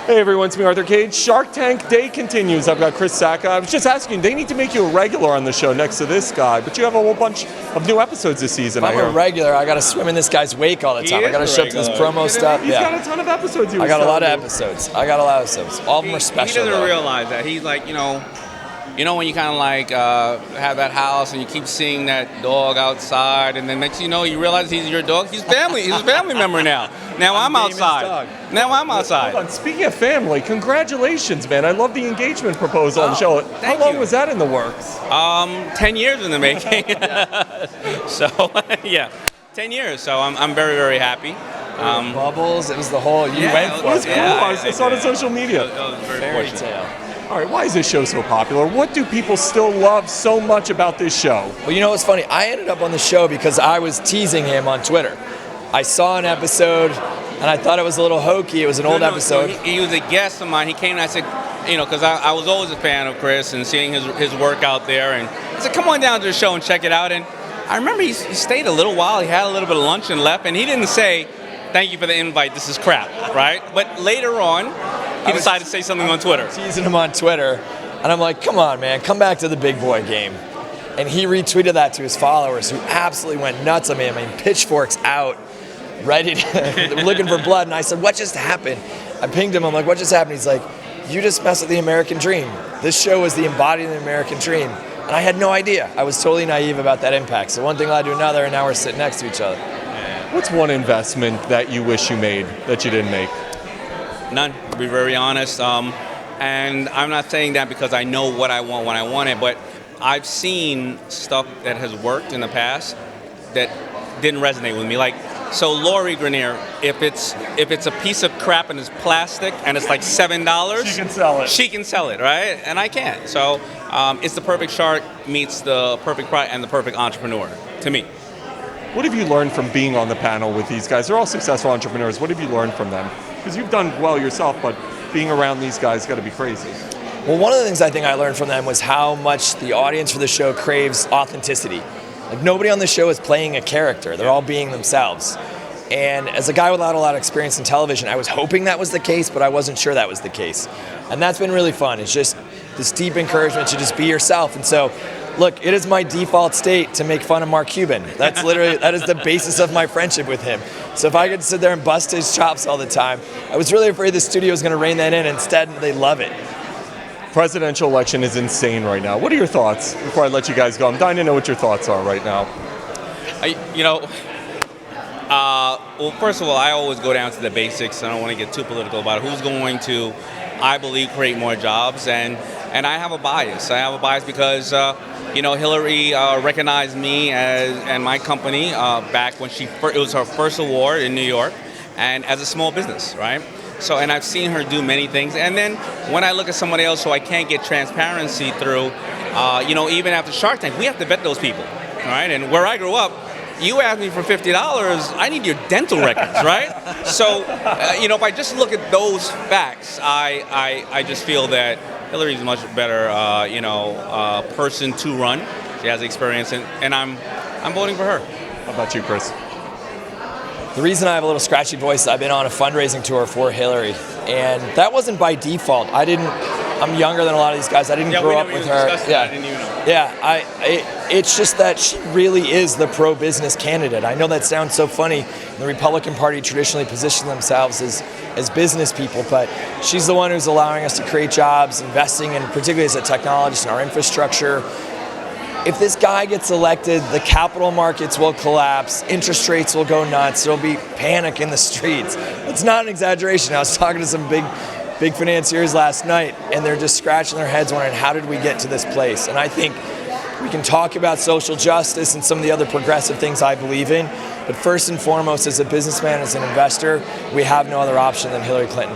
Hey everyone, it's me, Arthur Kade. Shark Tank Day continues. I've got Chris Sacca. I was just asking, they need to make you a regular on the show next to this guy, but you have a whole bunch of new episodes this season, If I'm a regular, I got to swim in this guy's wake all the time. I got to show up to this promo stuff. He's got a ton of episodes. I got a lot of episodes. All of them are special. He doesn't realize that. He's like, you know when you kind of like have that house and you keep seeing that dog outside, and then next thing you know, you realize he's your dog. He's family. He's a family member now. Now I'm outside. Now I'm outside. Hold on. Speaking of family, congratulations, man. I love the engagement proposal on the show. How long was that in the works? 10 years in the making. So, yeah, 10 years. So I'm very, very happy. Bubbles, it was the whole, you went for it. It was cool. I saw it on social media. It was very Fairy fortunate. tale. All right, why is this show so popular? What do people still love so much about this show? Well, you know what's funny? I ended up on the show because I was teasing him on Twitter. I saw an episode, and I thought it was a little hokey. It was an old episode. So he was a guest of mine. He came and I said, because I was always a fan of Chris and seeing his work out there. And I said, come on down to the show and check it out. And I remember he stayed a little while. He had a little bit of lunch and left. And he didn't say, thank you for the invite. This is crap, right? But later on, he decided to say something on Twitter. Teasing him on Twitter. And I'm like, come on, man. Come back to the big boy game. And he retweeted that to his followers, who absolutely went nuts on me. I mean, pitchforks out, ready to, looking for blood. And I said, what just happened? I pinged him. I'm like, what just happened? He's like, you just messed with the American dream. This show was the embodiment of the American dream. And I had no idea. I was totally naive about that impact. So one thing led to another, and now we're sitting next to each other. What's one investment that you wish you made that you didn't make? None, to be very honest. And I'm not saying that because I know what I want when I want it, but I've seen stuff that has worked in the past that didn't resonate with me. Like, so Lori Grenier, if it's a piece of crap and it's plastic and it's like $7, She can sell it. She can sell it, right? And I can't. So it's the perfect shark meets the perfect product and the perfect entrepreneur, to me. What have you learned from being on the panel with these guys? They're all successful entrepreneurs. What have you learned from them? Because you've done well yourself, but being around these guys got to be crazy. Well, one of the things I think I learned from them was how much the audience for the show craves authenticity. Like, nobody on the show is playing a character. They're all being themselves. And as a guy without a lot of experience in television, I was hoping that was the case, but I wasn't sure that was the case. And that's been really fun. It's just this deep encouragement to just be yourself. And so, look, it is my default state to make fun of Mark Cuban. That's literally, that is the basis of my friendship with him. So if I could sit there and bust his chops all the time, I was really afraid the studio was going to rein that in. Instead, they love it. Presidential election is insane right now. What are your thoughts before I let you guys go? I'm dying to know what your thoughts are right now. Well, first of all, I always go down to the basics. I don't want to get too political about it. Who's going to, I believe, create more jobs? And I have a bias. I have a bias because, Hillary recognized me and my company back when it was her first award in New York, and as a small business, right? So, and I've seen her do many things. And then when I look at somebody else who I can't get transparency through, even after Shark Tank, we have to vet those people, right? And where I grew up, you asked me for $50, I need your dental records, right? So, if I just look at those facts, I just feel that Hillary's a much better, person to run. She has experience, and I'm voting for her. How about you, Chris? The reason I have a little scratchy voice, I've been on a fundraising tour for Hillary, and that wasn't by default. I'm younger than a lot of these guys. I didn't grow up with her. It's just that she really is the pro-business candidate. I know that sounds so funny. The Republican Party traditionally positioned themselves as business people, but she's the one who's allowing us to create jobs, investing in, particularly as a technologist, in our infrastructure. If this guy gets elected, the capital markets will collapse, interest rates will go nuts, there'll be panic in the streets. It's not an exaggeration. I was talking to some big financiers last night, and they're just scratching their heads wondering, how did we get to this place? And I think we can talk about social justice and some of the other progressive things I believe in, but first and foremost, as a businessman, as an investor, we have no other option than Hillary Clinton.